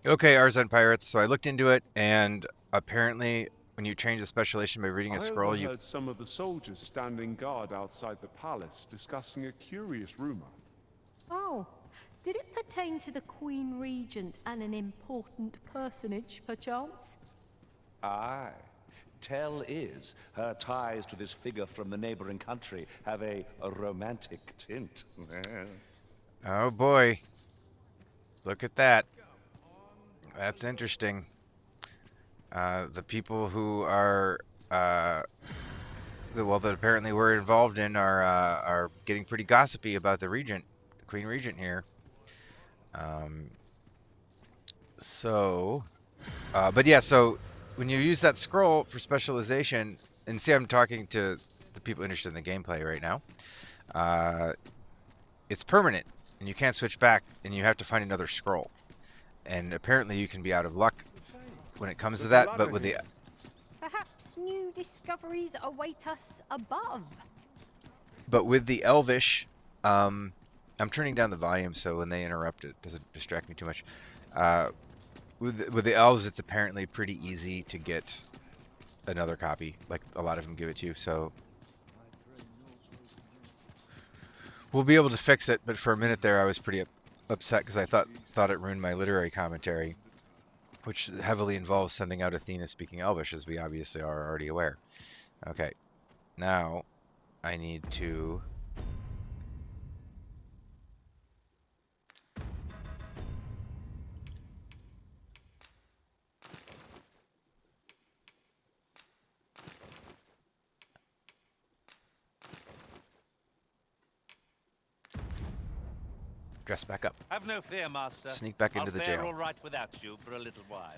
Okay, Arzon Pirates. So I looked into it, and apparently, when you change the specialization by reading a I scroll, you. overheard some of the soldiers standing guard outside the palace discussing a curious rumor. Oh, did it pertain to the Queen Regent and an important personage, perchance? Aye. Tell is, her ties to this figure from the neighboring country have a romantic tint. Oh boy, look at that. That's interesting. The people who are, uh, well, that apparently we're involved in are getting pretty gossipy about the regent, the Queen Regent here. Um, so, but yeah, so when you use that scroll for specialization, and see, I'm talking to the people interested in the gameplay right now. Uh, it's permanent, and you can't switch back, and you have to find another scroll. And apparently, you can be out of luck when it comes to There's a that. ladder here. Perhaps new discoveries await us above. But with the Elvish, I'm turning down the volume so when they interrupt, it doesn't distract me too much. Uh, with the elves, it's apparently pretty easy to get another copy. Like a lot of them give it to you, so we'll be able to fix it. But for a minute there, I was pretty upset because I thought it ruined my literary commentary, which heavily involves sending out Athena speaking Elvish, as we obviously are already aware. Okay, now I need to. Dress back up. Have no fear, Master. Sneak back I'll into the fare jail. all right without you for a little while.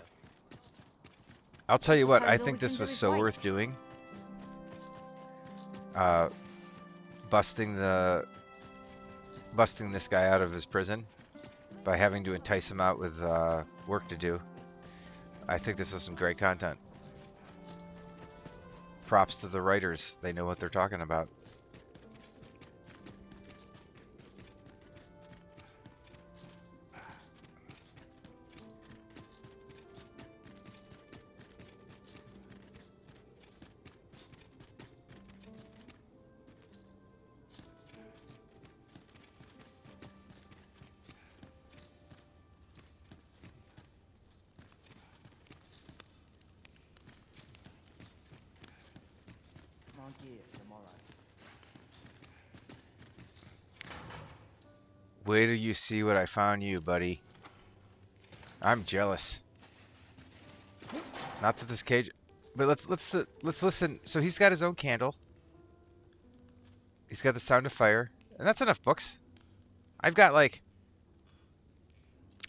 I'll tell you what, I Suppose all we think can this do was is so wait. worth doing. Uh, busting this guy out of his prison by having to entice him out with work to do. I think this is some great content. Props to the writers. They know what they're talking about. Wait till you see what I found you, buddy. I'm jealous. Not that this cage, but let's listen. So he's got his own candle. He's got the sound of fire, and that's enough books. I've got like,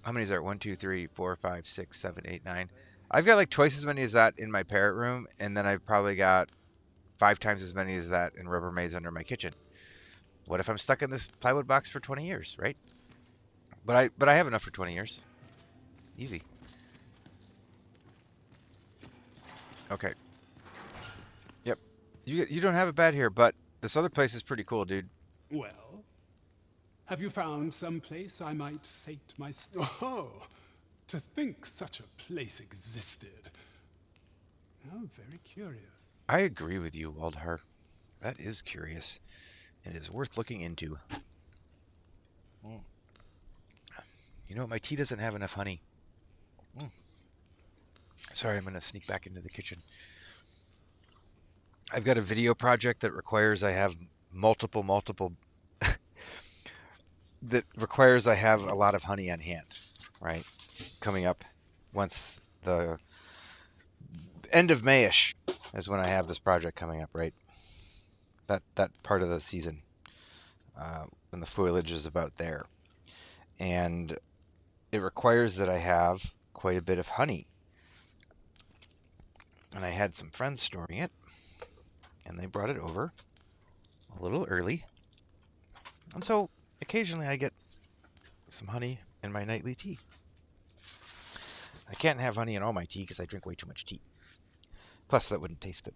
how many is there? 1, 2, 3, 4, 5, 6, 7, 8, 9. I've got like twice as many as that in my parrot room, and then I've probably got 5 times as many as that in rubber maze under my kitchen. What if I'm stuck in this plywood box for 20 years, right? But I have enough for 20 years. Easy. Okay. Yep. You don't have it bad here, but this other place is pretty cool, dude. Well, have you found some place I might sate my... Oh, to think such a place existed. How very curious. I agree with you, Waldhar. That is curious. And is worth looking into. Mm. You know, my tea doesn't have enough honey. Mm. Sorry, I'm going to sneak back into the kitchen. I've got a video project that requires I have multiple that requires I have a lot of honey on hand, right? Coming up once the end of Mayish is when I have this project coming up, right? That part of the season when the foliage is about there, and it requires that I have quite a bit of honey. And I had some friends storing it, and they brought it over a little early, and so occasionally I get some honey in my nightly tea. I can't have honey in all my tea because I drink way too much tea. Plus, that wouldn't taste good.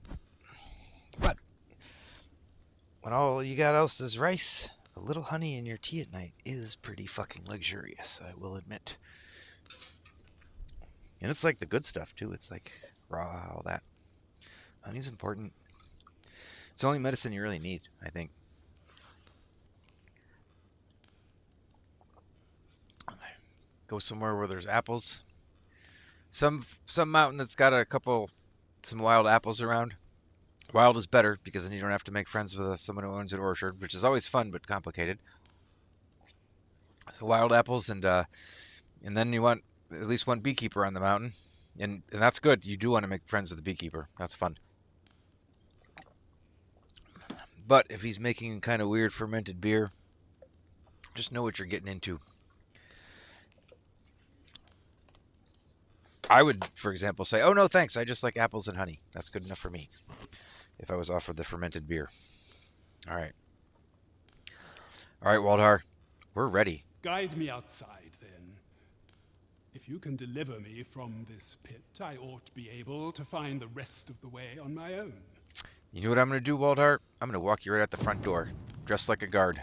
But when all you got else is rice, a little honey in your tea at night is pretty fucking luxurious, I will admit. And it's like the good stuff too. It's like raw, all that. Honey's important. It's the only medicine you really need, I think. Go somewhere where there's apples. Some mountain that's got some wild apples around. Wild is better because then you don't have to make friends with someone who owns an orchard, which is always fun but complicated. So wild apples, and then you want at least one beekeeper on the mountain, and that's good. You do want to make friends with the beekeeper. That's fun. But if he's making kind of weird fermented beer, just know what you're getting into. I would, for example, say, "Oh no, thanks. I just like apples and honey. That's good enough for me." If I was offered the fermented beer. All right. All right, Waldhar, we're ready. Guide me outside, then. If you can deliver me from this pit, I ought to be able to find the rest of the way on my own. You know what I'm going to do, Waldhar? I'm going to walk you right out the front door, dressed like a guard.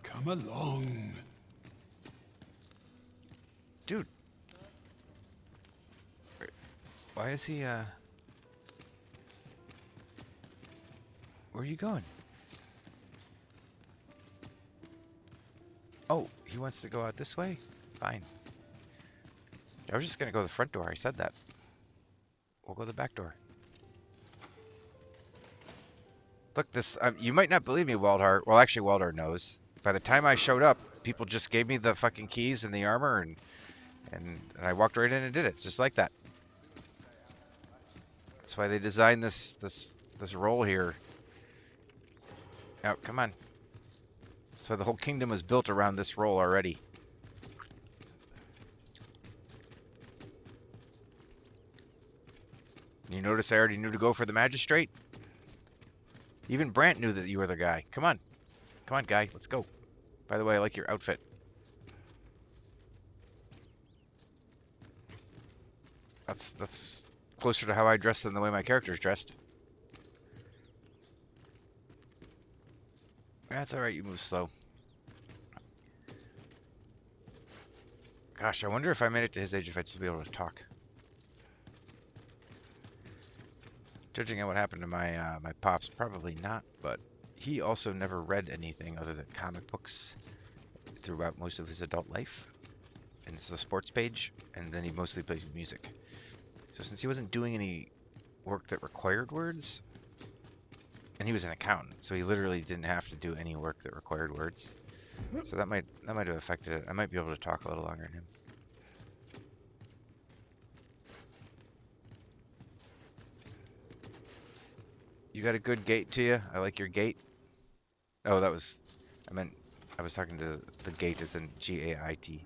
Come along. Dude. Why is he, Where are you going? Oh, he wants to go out this way? Fine. I was just going to go the front door. I said that. We'll go the back door. Look, this, you might not believe me, Waldhar. Well, actually, Waldhar knows. By the time I showed up, people just gave me the fucking keys and the armor, and I walked right in and did it. It's just like that. That's why they designed this role here. Oh, come on. That's why the whole kingdom was built around this role already. You notice I already knew to go for the magistrate? Even Brant knew that you were the guy. Come on. Come on, guy. Let's go. By the way, I like your outfit. That's closer to how I dress than the way my character's dressed. That's alright, you move slow. Gosh, I wonder if I made it to his age if I'd still be able to talk. Judging on what happened to my my pops, probably not, but he also never read anything other than comic books throughout most of his adult life. And it's a sports page, and then he mostly plays music. So since he wasn't doing any work that required words, and he was an accountant, so he literally didn't have to do any work that required words. So that might have affected it. I might be able to talk a little longer than him. You got a good gait to you? I like your gait. Oh, I was talking to the gate as in G-A-I-T.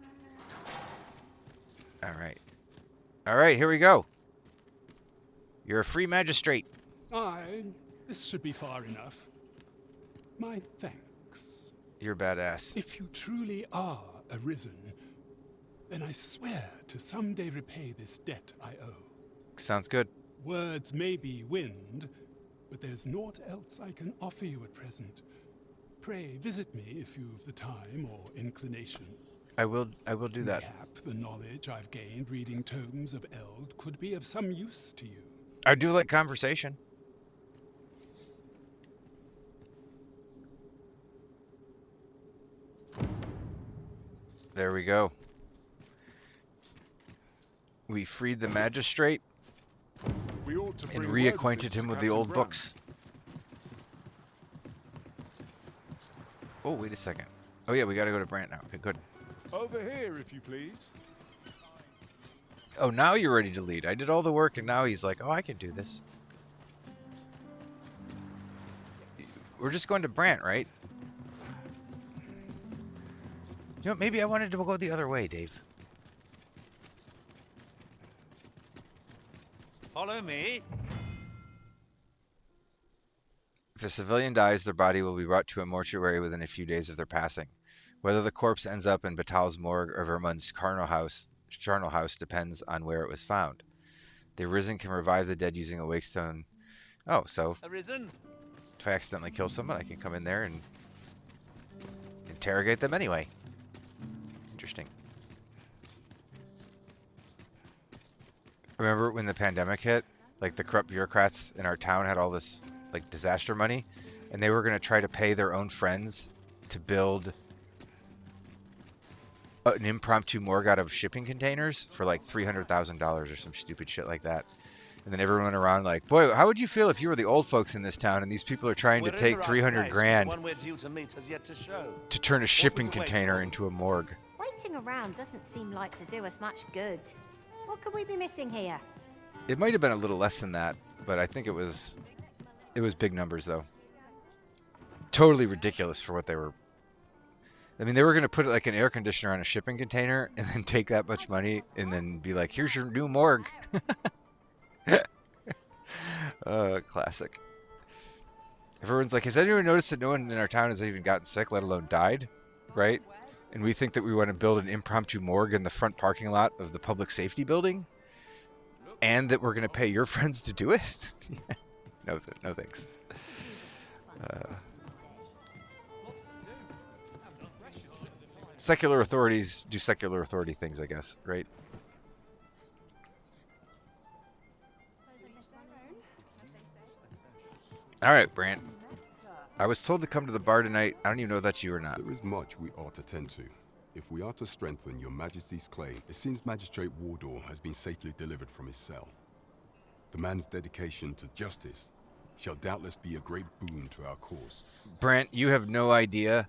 Alright. Alright, here we go. You're a free magistrate. Aye, this should be far enough. My thanks. You're badass. If you truly are arisen, then I swear to someday repay this debt I owe. Sounds good. Words may be wind, but there's naught else I can offer you at present. Pray visit me if you've the time or inclination. I will do that. Mayhap the knowledge I've gained reading tomes of Eld could be of some use to you. I do like conversation. There we go. We freed the magistrate We ought to and bring reacquainted word of this him to with the Captain old Grant. books. Oh, wait a second. Oh yeah, we gotta go to Brant now. Okay, good. Over here, if you please. Oh, now you're ready to lead. I did all the work and now he's like, oh, I can do this. We're just going to Brant, right? You know, maybe I wanted to go the other way, Dave. Follow me. If a civilian dies, their body will be brought to a mortuary within a few days of their passing. Whether the corpse ends up in Batal's morgue or Vermund's charnel house depends on where it was found. The Arisen can revive the dead using a wakestone. Oh, so Arisen? if I accidentally kill someone, I can come in there and interrogate them anyway. Interesting. Remember when the pandemic hit? Like the corrupt bureaucrats in our town had all this like disaster money, and they were going to try to pay their own friends to build an impromptu morgue out of shipping containers for like $300,000 or some stupid shit like that. And then everyone went around like, boy, how would you feel if you were the old folks in this town and these people are trying to take 300 grand to turn a shipping container into a morgue? Waiting around doesn't seem like to do us much good. What could we be missing here? It might have been a little less than that, but I think it was big numbers though. Totally ridiculous for what they were. I mean, they were going to put like an air conditioner on a shipping container and then take that much money and then be like, here's your new morgue. Classic. Everyone's like, has anyone noticed that no one in our town has even gotten sick, let alone died? Right? And we think that we want to build an impromptu morgue in the front parking lot of the public safety building? And that we're going to pay your friends to do it? No thanks. Secular authorities do secular authority things, I guess, right? All right, Brant. I was told to come to the bar tonight. I don't even know if that's you or not. There is much we ought to tend to. If we are to strengthen your Majesty's claim, it seems Magistrate Wardor has been safely delivered from his cell. The man's dedication to justice shall doubtless be a great boon to our cause. Brant, you have no idea,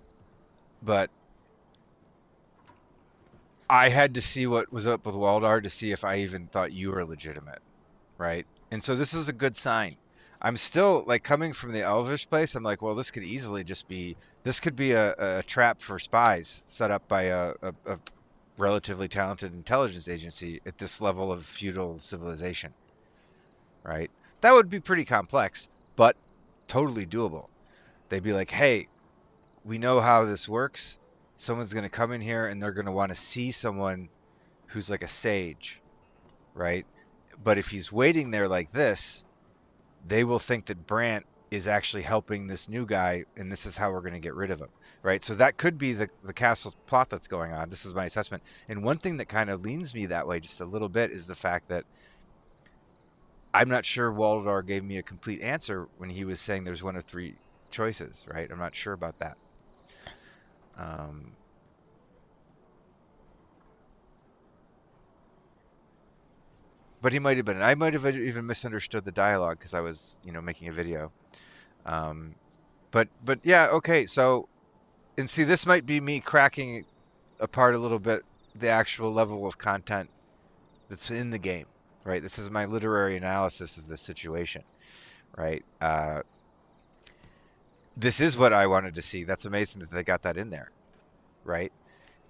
but I had to see what was up with Waldar to see if I even thought you were legitimate, right? And so this is a good sign. I'm still, like, coming from the Elvish place, I'm like, well, this could easily just be, this could be a trap for spies set up by a relatively talented intelligence agency at this level of feudal civilization, right? That would be pretty complex, but totally doable. They'd be like, hey, we know how this works. Someone's going to come in here and they're going to want to see someone who's like a sage, right? But if he's waiting there like this, they will think that Brant is actually helping this new guy, and this is how we're going to get rid of him, right? So that could be the castle plot that's going on. This is my assessment. And one thing that kind of leans me that way just a little bit is the fact that I'm not sure Waldar gave me a complete answer when he was saying there's one of three choices, right? I'm not sure about that. But he might have been. I might have even misunderstood the dialogue because I was, making a video. But yeah, okay. So, and see, this might be me cracking apart a little bit the actual level of content that's in the game, right? This is my literary analysis of the situation, right? This is what I wanted to see. That's amazing that they got that in there, right?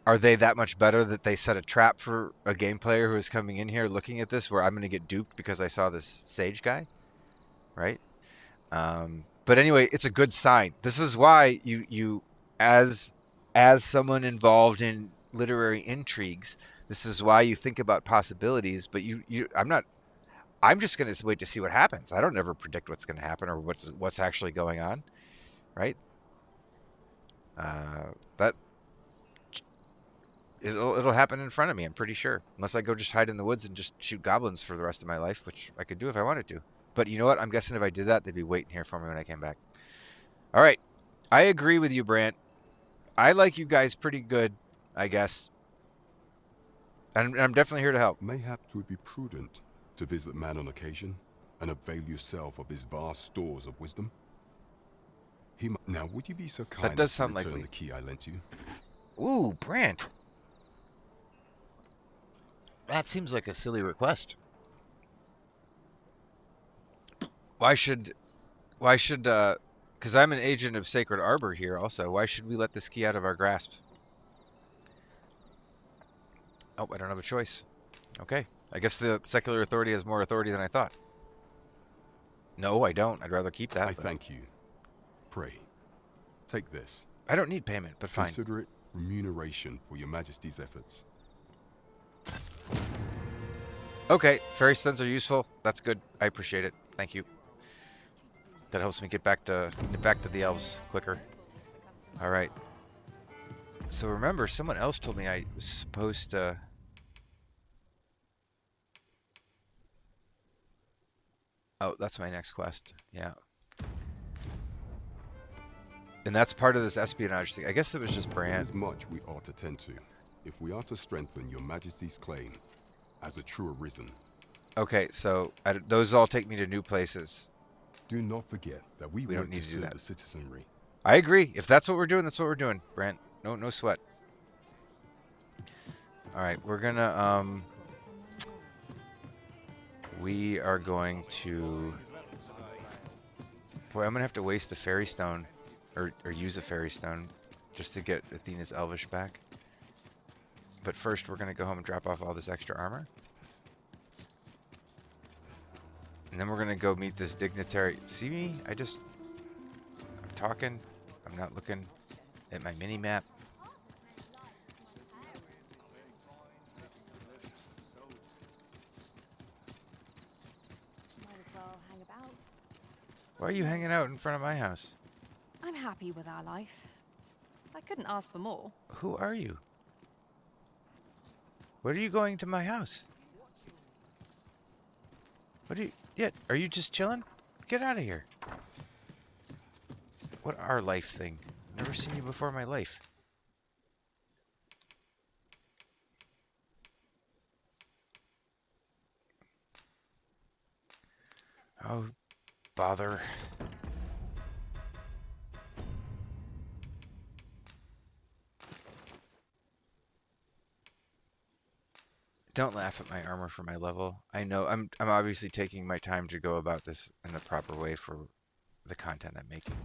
Are they that much better that they set a trap for a game player who is coming in here looking at this where I'm going to get duped because I saw this sage guy, right? But anyway, it's a good sign. This is why you as someone involved in literary intrigues, this is why you think about possibilities, but I'm just going to wait to see what happens. I don't ever predict what's going to happen or what's actually going on, right? It'll happen in front of me, I'm pretty sure. Unless I go just hide in the woods and just shoot goblins for the rest of my life, which I could do if I wanted to. But you know what? I'm guessing if I did that, they'd be waiting here for me when I came back. All right. I agree with you, Brant. I like you guys pretty good, I guess. And I'm definitely here to help. Mayhap 'twould be prudent to visit the man on occasion and avail yourself of his vast stores of wisdom. Now, would you be so kind That does as to sound return likely. the key I lent you? Ooh, Brant. That seems like a silly request. Why should, because I'm an agent of Sacred Arbor here also, why should we let this key out of our grasp? Oh, I don't have a choice. Okay. I guess the secular authority has more authority than I thought. No, I don't. I'd rather keep that. I thank you. Pray, take this. I don't need payment, but fine. Consider it remuneration for your Majesty's efforts. Okay, fairy stones are useful. That's good. I appreciate it. Thank you. That helps me get back to the elves quicker. All right. So remember, someone else told me I was supposed to... Oh, that's my next quest. Yeah. And that's part of this espionage thing. I guess it was just There Bran. is much we ought to tend to, if we are to strengthen your majesty's claim as a true arisen. Okay, so those all take me to new places. Do not forget that we We don't work need to to do serve that. the citizenry. I agree. If that's what we're doing, that's what we're doing, Brent. No sweat. All right, we're gonna we are going to. Boy, I'm gonna have to waste the fairy stone, or use a fairy stone, just to get Athena's Elvish back. But first, we're gonna go home and drop off all this extra armor, and then we're gonna go meet this dignitary. See me? I'm talking. I'm not looking at my mini map. Might as well hang about. Why are you hanging out in front of my house? I'm happy with our life. I couldn't ask for more. Who are you? What are you going to my house? What are you... Yeah, are you just chilling? Get out of here. What our life thing? Never seen you before in my life. Oh, bother. Don't laugh at my armor for my level. I know I'm obviously taking my time to go about this in the proper way for the content I'm making.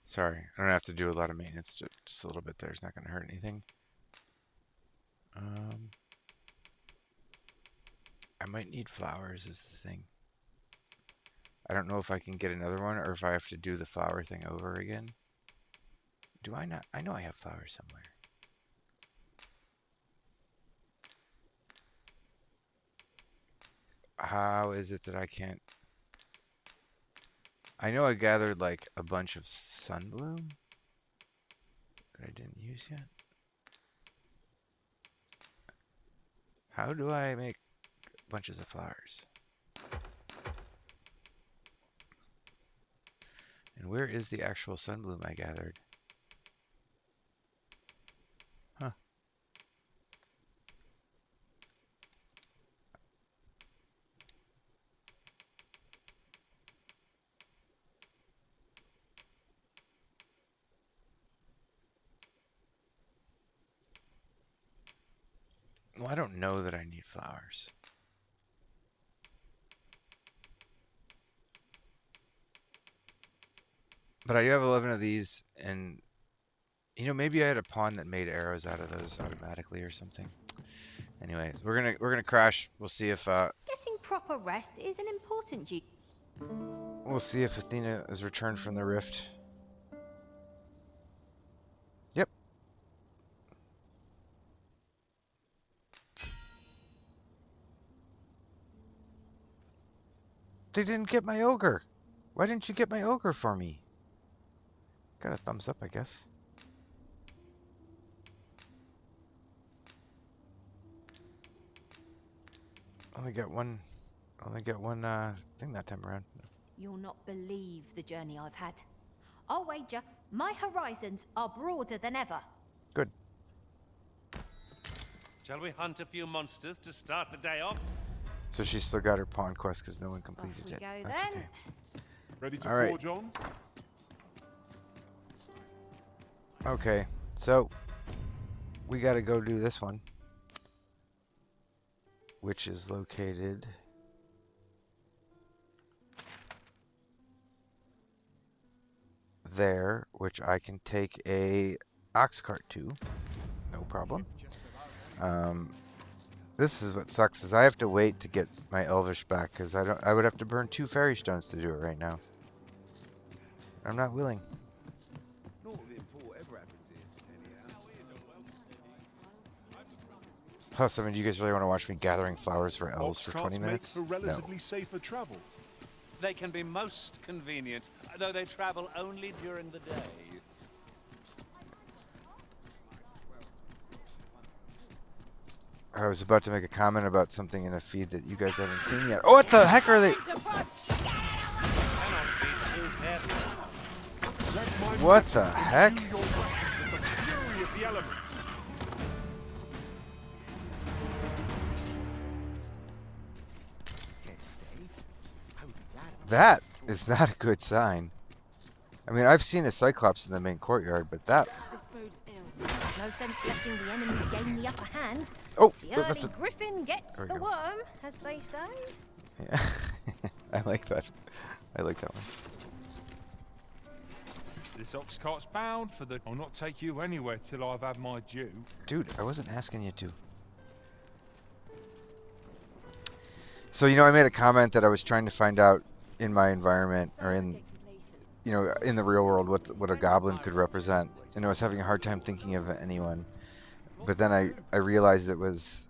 Sorry, I don't have to do a lot of maintenance. Just a little bit there. It's not going to hurt anything. I might need flowers is the thing. I don't know if I can get another one or if I have to do the flower thing over again. Do I not? I know I have flowers somewhere. How is it that I can't? I know I gathered like a bunch of sunbloom that I didn't use yet. How do I make bunches of flowers? And where is the actual sunbloom I gathered? Huh. Well, I don't know that I need flowers. But I do have 11 of these, and you know, maybe I had a pawn that made arrows out of those automatically or something. Anyways, we're gonna crash. We'll see if Getting proper rest is an important duty. Athena is returned from the rift. Yep. They didn't get my ogre. Why didn't you get my ogre for me? Got a thumbs up, I guess. Only get one thing that time around. You'll not believe the journey I've had. I'll wager my horizons are broader than ever. Good. Shall we hunt a few monsters to start the day off? So she still got her pawn quest because no one completed Off we it. go That's then. okay. Ready to All right. forge on? Okay, so we got to go do this one, which is located there, which I can take a ox cart to, no problem. This is what sucks, is I have to wait to get my Elvish back, because I would have to burn 2 fairy stones to do it right now. I'm not willing. Plus, I mean, do you guys really want to watch me gathering flowers for elves for 20 minutes? Make for No. relatively safer travel. They can be most convenient, though they travel only during the day. I was about to make a comment about something in a feed that you guys haven't seen yet. Oh, what the heck are they? What the heck? That is not a good sign. I mean, I've seen a Cyclops in the main courtyard, but that... This bodes ill. No sense letting the enemy gain the upper hand. Oh, The that's early a... griffin gets There we the go. worm, as they say. Yeah. I like that. I like that one. This ox cart's bound for the... I'll not take you anywhere till I've had my due. Dude, I wasn't asking you to. So, you know, I made a comment that I was trying to find out in my environment, or in, you know, in the real world, what a goblin could represent. And I was having a hard time thinking of anyone. But then I realized it was,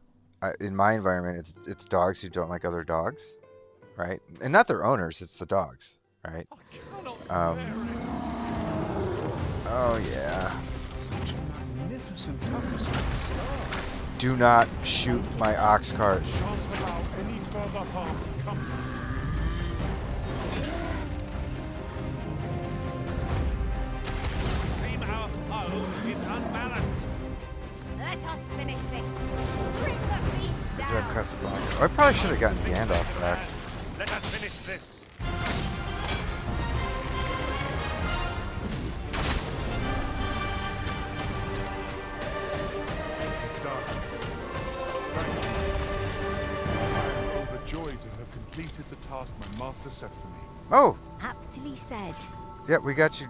in my environment, it's dogs who don't like other dogs, right? And not their owners, it's the dogs, right? Oh, yeah. Such a magnificent tapestry. Do not shoot my ox cart. Shan't allow any further harm to come to me. Seem our foe is unbalanced. Let us finish this. Bring the beast Good job, down. Casablanca. Oh, I probably should have gotten Gandalf back. Let us finish this. It's done. Thank you. I am overjoyed to have completed the task my master set for me. Oh, Aptly said. yeah, we got you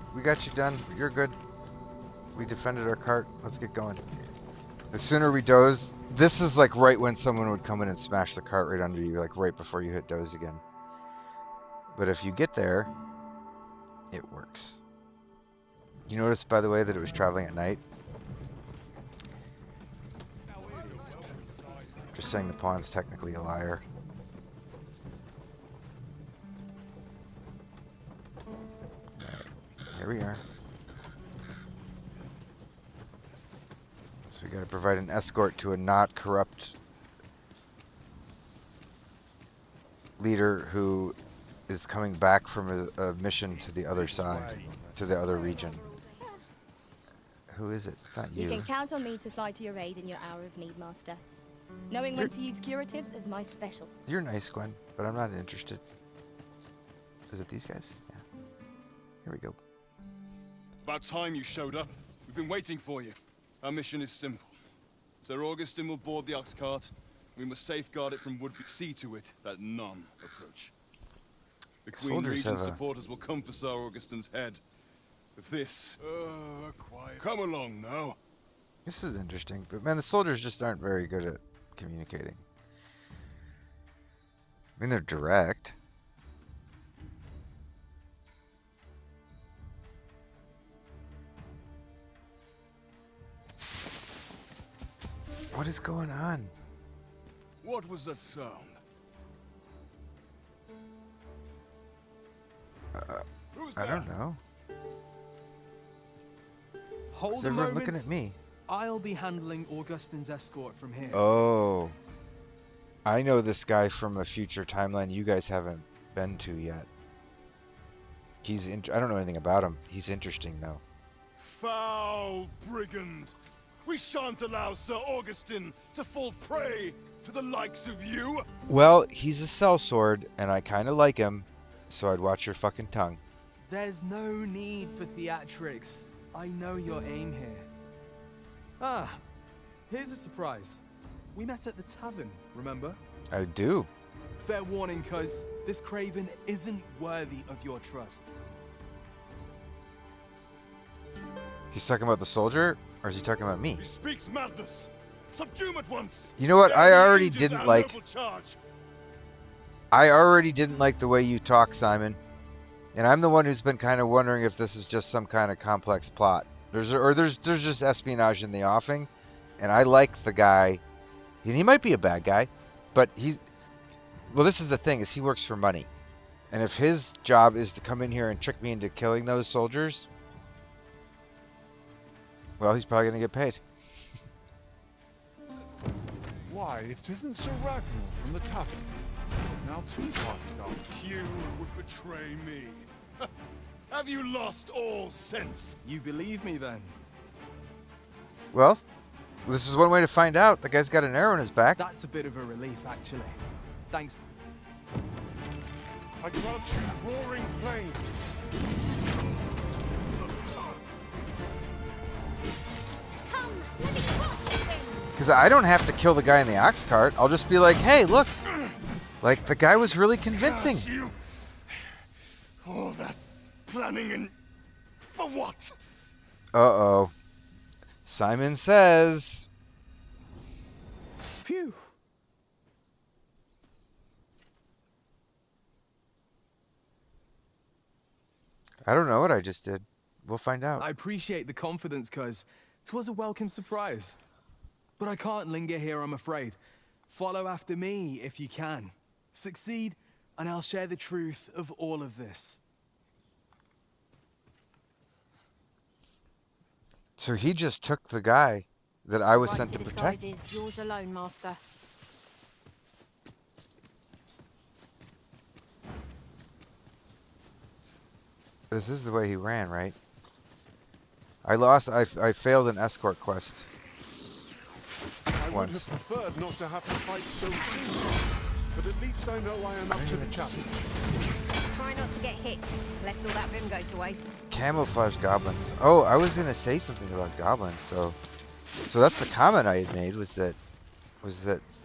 done. You're good. We defended our cart. Let's get going. The sooner we doze, this is like right when someone would come in and smash the cart right under you, like right before you hit doze again. But if you get there, it works. You notice, by the way, that it was traveling at night? Just saying the pawn's technically a liar. Alright, here we are. So we gotta provide an escort to a not corrupt leader who is coming back from a mission to the other side, to the other region. Who is it? It's not You you. can count on me to fly to your aid in your hour of need, Master. Knowing when to use curatives is my special. You're nice, Gwen, but I'm not interested. Is it these guys? Yeah. Here we go. About time you showed up. We've been waiting for you. Our mission is simple. Sir Augustin will board the ox cart. We must safeguard it from would-be. See to it that none approach. The Queen Soldiers Regent have a- supporters will come for Sir Augustin's head. If this... quiet. Come along now. This is interesting, but man, the soldiers just aren't very good at communicating. I mean, they're direct. What is going on? What was that sound? Who's I there? don't know. Hold Is a everyone moment. looking at me? I'll be handling Augustin's escort from here. Oh. I know this guy from a future timeline you guys haven't been to yet. I don't know anything about him. He's interesting, though. Foul brigand! We shan't allow Sir Augustin to fall prey to the likes of you! Well, he's a sellsword, and I kind of like him, so I'd watch your fucking tongue. There's no need for theatrics. I know your aim here. Ah, here's a surprise. We met at the tavern, remember? I do. Fair warning, cuz this craven isn't worthy of your trust. He's talking about the soldier, or is he talking about me? He speaks madness! Subdue him at once. You know what? Bear I the already angels didn't our like. noble charge. I already didn't like the way you talk, Simon. And I'm the one who's been kind of wondering if this is just some kind of complex plot. There's just espionage in the offing, and I like the guy. And he might be a bad guy, but well, this is the thing, is he works for money. And if his job is to come in here and trick me into killing those soldiers, well, he's probably going to get paid. Why, it isn't Sir Ragnar from the tavern. Now two parties are. You would betray me. Have you lost all sense? You believe me then? Well, this is one way to find out. The guy's got an arrow in his back. That's a bit of a relief, actually. Thanks. I grudge you roaring flames. Come, let me watch you wings. Because I don't have to kill the guy in the ox cart. I'll just be like, hey, look. Like, the guy was really convincing. Curse you. All that planning and for what? Uh-oh. Simon says... Phew. I don't know what I just did. We'll find out. I appreciate the confidence, cuz 'twas a welcome surprise. But I can't linger here, I'm afraid. Follow after me if you can. Succeed, and I'll share the truth of all of this. So he just took the guy that I was sent to protect. The right to decide is yours alone, Master. This is the way he ran, right? I failed an escort quest. I would Once. have preferred not to have to fight so soon. But at least I know I am up to the challenge. Try not to get hit, lest all that vim go to waste. Camouflage goblins. Oh, I was gonna say something about goblins. So that's the comment I had made was that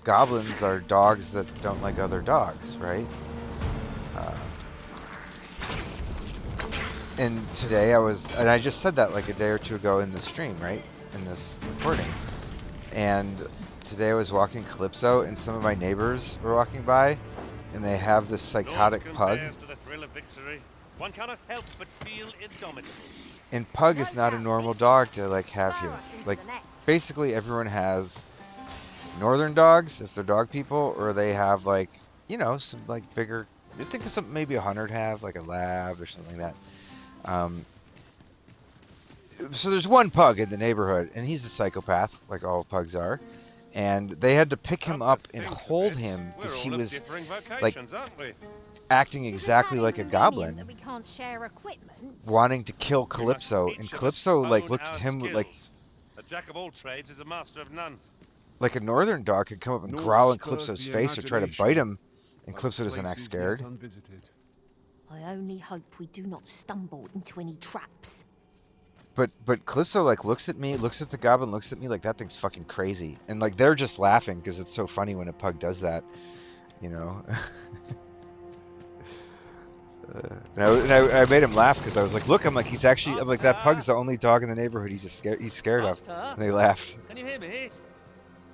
goblins are dogs that don't like other dogs, right? And today I just said that like a day or two ago in the stream, right? In this recording. And today I was walking Calypso, and some of my neighbors were walking by, and they have this psychotic pug. To the thrill of victory. One cannot help but feel indomitable. And pug is not a normal dog to like have here. Like basically everyone has northern dogs if they're dog people, or they have like, you know, some like bigger. I think of something maybe a hunter'd have, like a lab or something like that. So there's one pug in the neighborhood, and he's a psychopath, like all pugs are. And they had to pick him up and hold him because he was like acting exactly like a goblin, That we can't share equipment. wanting to kill Calypso. And Calypso like looked at him like a jack of all trades is a master of none. like a northern dog could come up and growl in Calypso's face or try to bite him, and Calypso doesn't act scared. I only hope we do not stumble into any traps. But Calypso like looks at me, looks at the goblin, looks at me like that thing's fucking crazy, and like they're just laughing because it's so funny when a pug does that, you know. And I made him laugh because I was like, look, I'm like he's actually, I'm like that pug's the only dog in the neighborhood he's scared of, and they laughed. Can you hear me?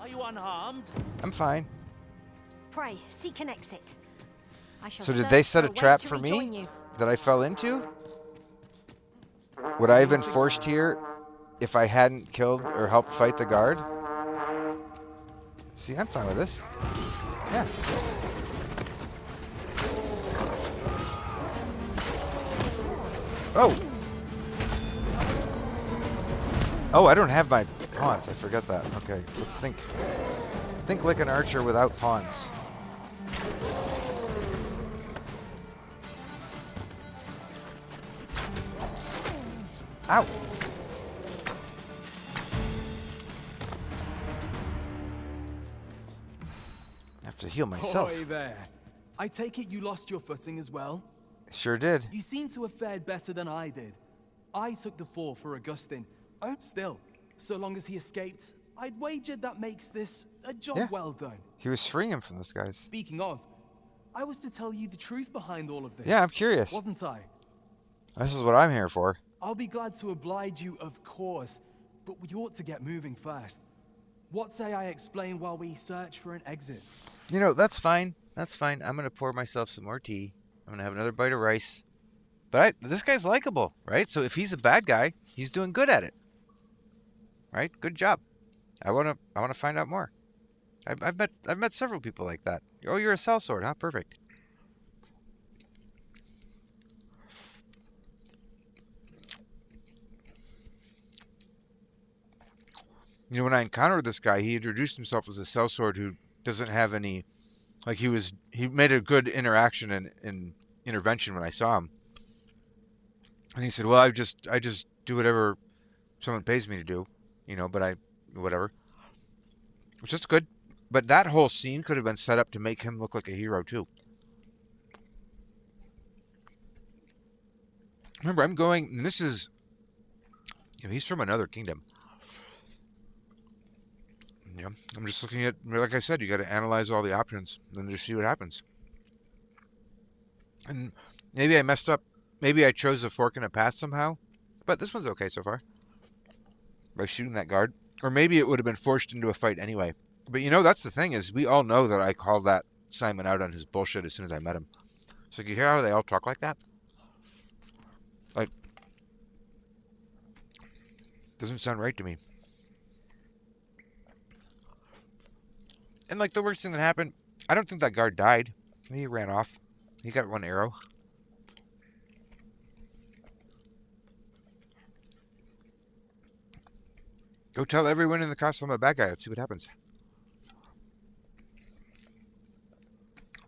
Are you unharmed? I'm fine. Pray, seek an exit. I shall So did they search set a way trap to for rejoin me you. that I fell into? Would I have been forced here if I hadn't killed or helped fight the guard? See, I'm fine with this. Yeah. Oh! Oh, I don't have my pawns. I forgot that. Okay, let's think. Think like an archer without pawns. Ow! I have to heal myself. Oi there. I take it you lost your footing as well? Sure did. You seem to have fared better than I did. I took the fall for Augustine. Oh, still, so long as he escaped, I'd wagered that makes this a job well done. He was freeing him from those guys. Speaking of, I was to tell you the truth behind all of this. Yeah, I'm curious. Wasn't I? This is what I'm here for. I'll be glad to oblige you, of course, but we ought to get moving first. What say I explain while we search for an exit? You know, that's fine. That's fine. I'm gonna pour myself some more tea. I'm gonna have another bite of rice. But this guy's likable, right? So if he's a bad guy, he's doing good at it, right? Good job. I wanna find out more. I've met several people like that. Oh, you're a sellsword, huh? Perfect. You know, when I encountered this guy, he introduced himself as a sellsword who doesn't have any, like he made a good interaction and intervention when I saw him. And he said, well, I just do whatever someone pays me to do, you know, but whatever, which is good. But that whole scene could have been set up to make him look like a hero too. Remember, I'm going, and this is, you know, he's from another kingdom. Yeah, I'm just looking at, like I said, you got to analyze all the options and then just see what happens. And maybe I messed up. Maybe I chose a fork in a path somehow, but this one's okay so far. By shooting that guard, or maybe it would have been forced into a fight anyway. But you know, that's the thing is, we all know that I called that Simon out on his bullshit as soon as I met him. So you hear how they all talk like that? Like, doesn't sound right to me. And like the worst thing that happened, I don't think that guard died. He ran off. He got one arrow. Go tell everyone in the castle I'm a bad guy. Let's see what happens.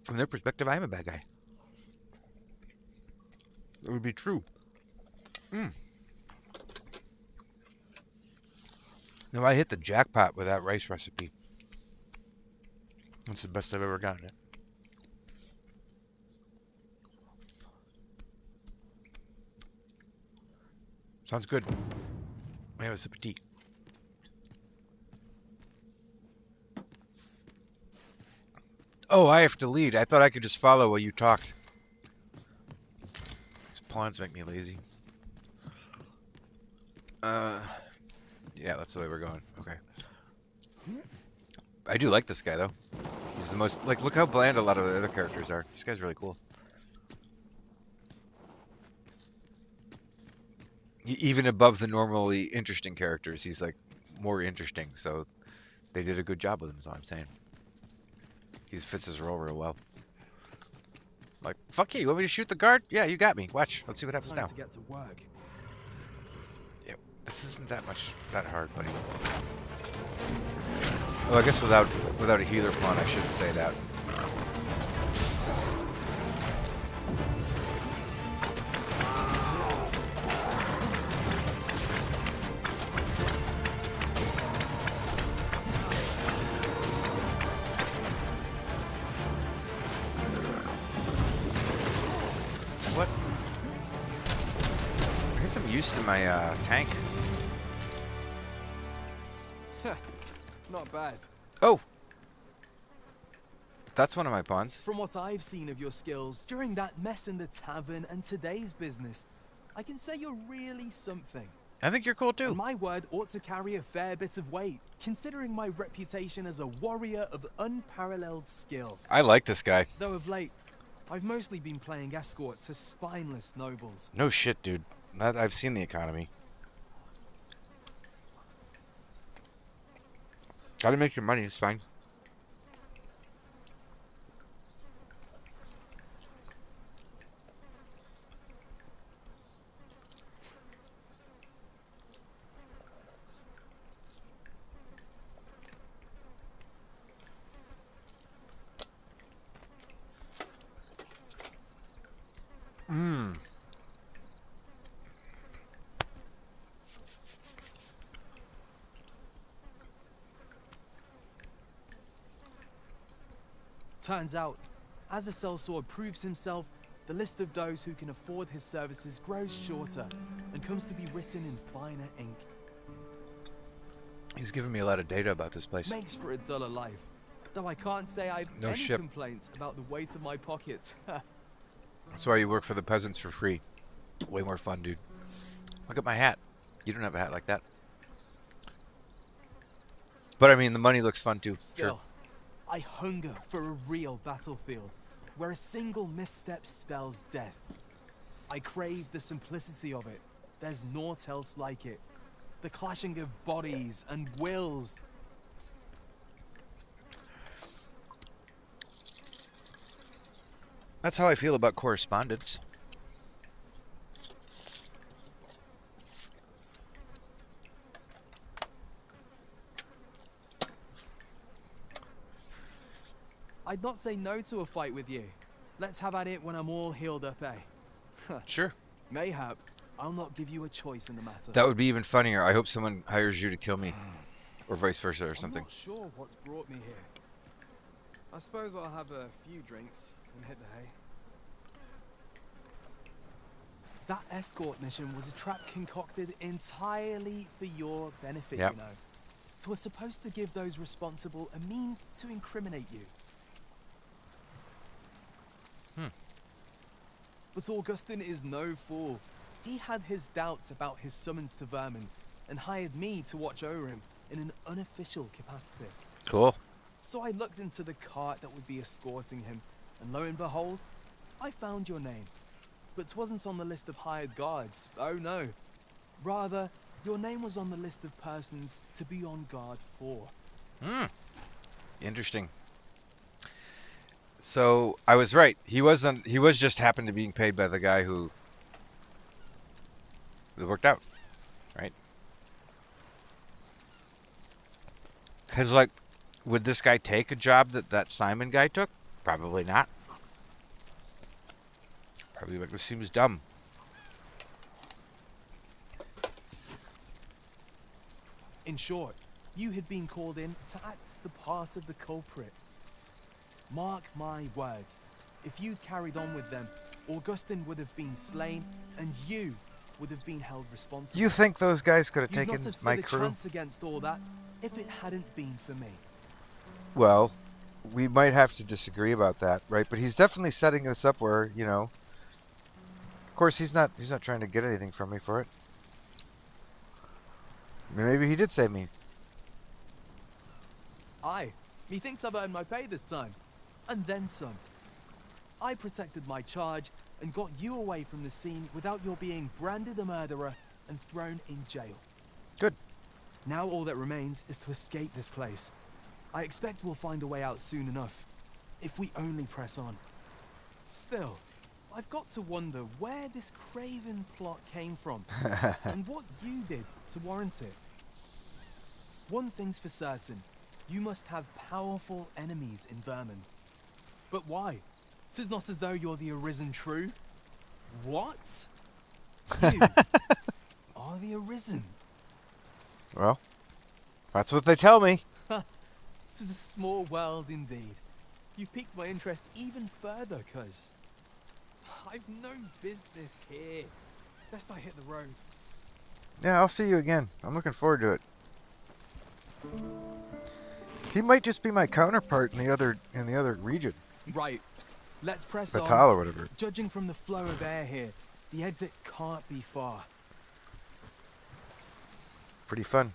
From their perspective, I am a bad guy. It would be true. No, I hit the jackpot with that rice recipe. That's the best I've ever gotten it. Sounds good. I have a sip of tea. Oh, I have to lead. I thought I could just follow while you talked. These pawns make me lazy. Yeah, that's the way we're going. Okay. I do like this guy, though. He's the most, like, look how bland a lot of the other characters are. This guy's really cool. Even above the normally interesting characters, he's, like, more interesting. So they did a good job with him, is all I'm saying. He fits his role real well. Like, fuck you want me to shoot the guard? Yeah, you got me. Watch. Let's see what happens now. To get to work. Yep. This isn't that hard, buddy. Well, I guess without a healer pawn, I shouldn't say that. What? I guess I'm used to my tank. Not bad. Oh! That's one of my pawns. From what I've seen of your skills during that mess in the tavern and today's business, I can say you're really something. I think you're cool too. And my word ought to carry a fair bit of weight, considering my reputation as a warrior of unparalleled skill. I like this guy. Though of late, I've mostly been playing escort to spineless nobles. No shit, dude. I've seen the economy. Gotta make your money, it's fine. Turns out, as a sellsword proves himself, the list of those who can afford his services grows shorter and comes to be written in finer ink. He's giving me a lot of data about this place. Makes for a duller life, though I can't say I've No any ship. complaints about the weight of my pockets. That's why you work for the peasants for free. Way more fun, dude. Look at my hat. You don't have a hat like that. But I mean, the money looks fun too. Still, Sure. I hunger for a real battlefield, where a single misstep spells death. I crave the simplicity of it. There's naught else like it. The clashing of bodies and wills. That's how I feel about correspondence. I'd not say no to a fight with you. Let's have at it when I'm all healed up, eh? Sure. Mayhap, I'll not give you a choice in the matter. That would be even funnier. I hope someone hires you to kill me. Or vice versa or I'm something. not sure what's brought me here. I suppose I'll have a few drinks and hit the hay. That escort mission was a trap concocted entirely for your benefit, Yep. you know. It was supposed to give those responsible a means to incriminate you. But Augustin is no fool. He had his doubts about his summons to Vermin and hired me to watch over him in an unofficial capacity. Cool. So I looked into the cart that would be escorting him, and lo and behold, I found your name. But it wasn't on the list of hired guards, oh no. Rather, your name was on the list of persons to be on guard for. Interesting. So I was right. He was just happened to being paid by the guy who it worked out, right? Because like, would this guy take a job that Simon guy took? Probably not. Probably like, this seems dumb. In short, you had been called in to act the part of the culprit. Mark my words, if you'd carried on with them, Augustin would have been slain, and you would have been held responsible. You think those guys could have You'd taken not have stood my a crew? chance against all that if it hadn't been for me. Well, we might have to disagree about that, right? But he's definitely setting us up where, you know. Of course, he's not trying to get anything from me for it. Maybe he did save me. Aye, methinks I've earned my pay this time. And then some. I protected my charge and got you away from the scene without your being branded a murderer and thrown in jail. Good. Now all that remains is to escape this place. I expect we'll find a way out soon enough, if we only press on. Still, I've got to wonder where this craven plot came from, and what you did to warrant it. One thing's for certain, you must have powerful enemies in Vermin. But why? 'Tis not as though you're the arisen true. What? You are the arisen. Well, that's what they tell me. 'Tis a small world indeed. You've piqued my interest even further, cuz I've no business here. Best I hit the road. Yeah, I'll see you again. I'm looking forward to it. He might just be my counterpart in the other region. Right. Let's press Batal on. or whatever. Judging from the flow of air here, the exit can't be far. Pretty fun.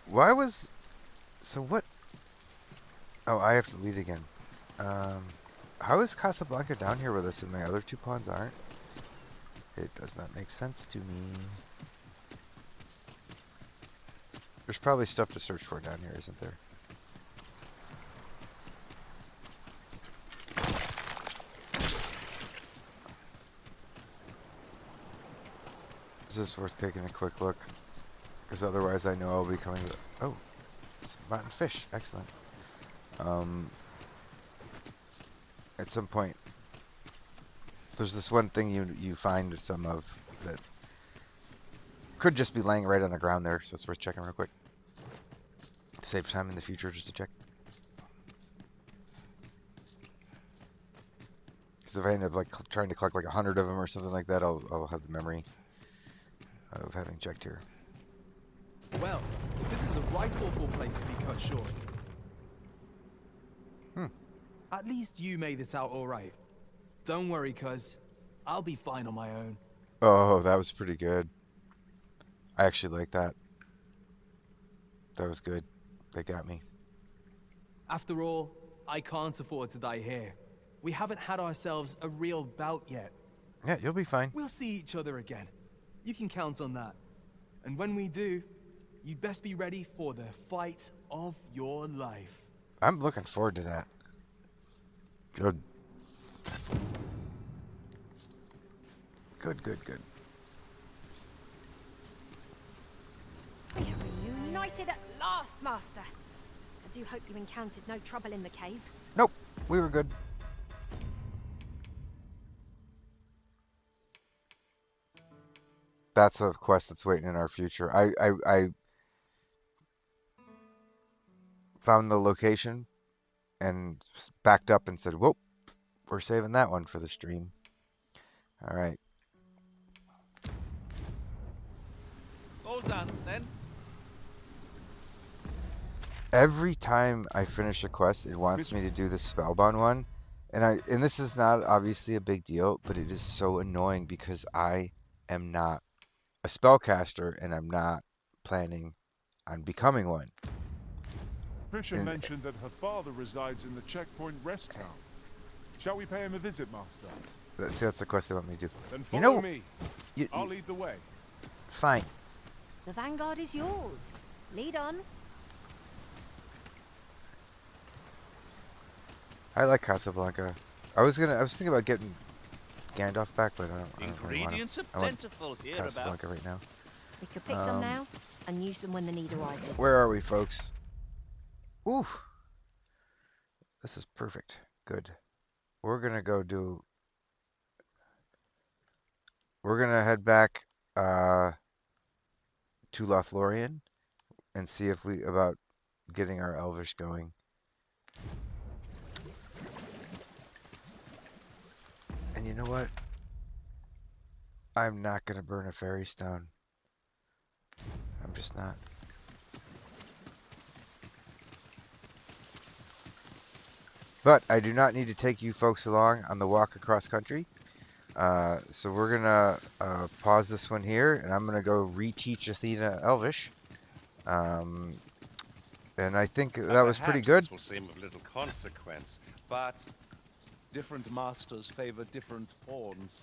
Why was... So what... Oh, I have to lead again. How is Casablanca down here with us and my other two pawns aren't? It does not make sense to me. There's probably stuff to search for down here, isn't there? Is this worth taking a quick look? Because otherwise I know I'll be coming to... Oh, some rotten fish. Excellent. At some point, there's this one thing you find some of that could just be laying right on the ground there, so it's worth checking real quick. To save time in the future just to check. Because if I end up like trying to collect like 100 of them or something like that, I'll have the memory of having checked here. Well, this is a right awful place to be cut short. At least you made it out all right. Don't worry, cuz I'll be fine on my own. Oh, that was pretty good. I actually like that. That was good. They got me. After all, I can't afford to die here. We haven't had ourselves a real bout yet. Yeah, you'll be fine. We'll see each other again. You can count on that. And when we do, you'd best be ready for the fight of your life. I'm looking forward to that. Good. Good, good, good. We are reunited at last, Master. I do hope you encountered no trouble in the cave. Nope, we were good. That's a quest that's waiting in our future. I found the location and backed up and said, whoop, we're saving that one for the stream. All right. All done, then. Every time I finish a quest, it wants me to do this spellbound one. And this is not obviously a big deal, but it is so annoying because I am not a spellcaster and I'm not planning on becoming one. Trisha mentioned that her father resides in the checkpoint rest town. Shall we pay him a visit, Master? See, that's the quest they want me to do. Then follow me. You, I'll lead the way. Fine. The vanguard is yours. Lead on. I like Casablanca. I was thinking about getting Gandalf back, but I don't really want Ingredients him. are plentiful hereabouts. Casablanca right now. We could pick some now and use them when the need arises. Where are we, folks? Ooh. This is perfect. Good. We're gonna head back to Lothlorien and see if about getting our Elvish going. And you know what? I'm not gonna burn a fairy stone. I'm just not. But I do not need to take you folks along on the walk across country. So we're gonna pause this one here, and I'm gonna go reteach Athena Elvish. And I think that was pretty good. This will seem of little consequence, but different masters favor different pawns.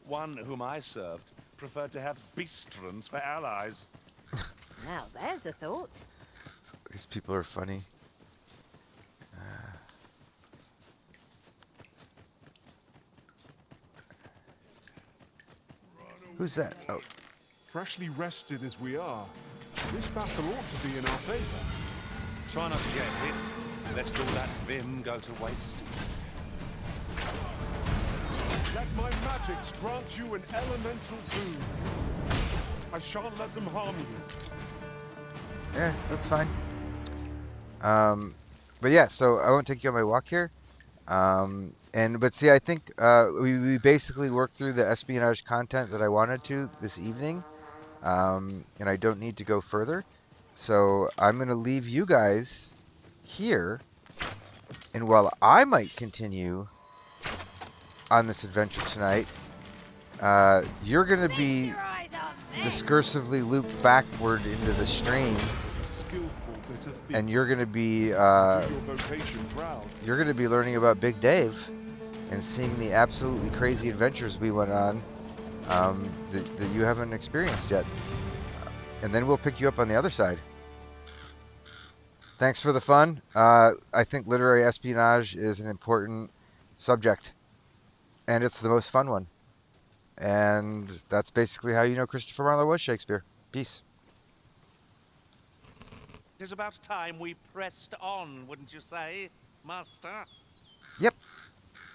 One whom I served preferred to have beastrons for allies. Now there's a thought. These people are funny. Who's that? Oh. Freshly rested as we are, this battle ought to be in our favor. Try not to get hit, lest all that vim go to waste. Let my magics grant you an elemental boon. I shan't let them harm you. Yeah, that's fine. But yeah, so I won't take you on my walk here. But see, I think we basically worked through the espionage content that I wanted to this evening, and I don't need to go further. So I'm going to leave you guys here, and while I might continue on this adventure tonight, you're going to be discursively looped backward into the stream, and you're going to be learning about Big Dave and seeing the absolutely crazy adventures we went on that you haven't experienced yet. And then we'll pick you up on the other side. Thanks for the fun. I think literary espionage is an important subject, and it's the most fun one. And that's basically how you know Christopher Marlowe was Shakespeare. Peace. It is about time we pressed on, wouldn't you say, Master?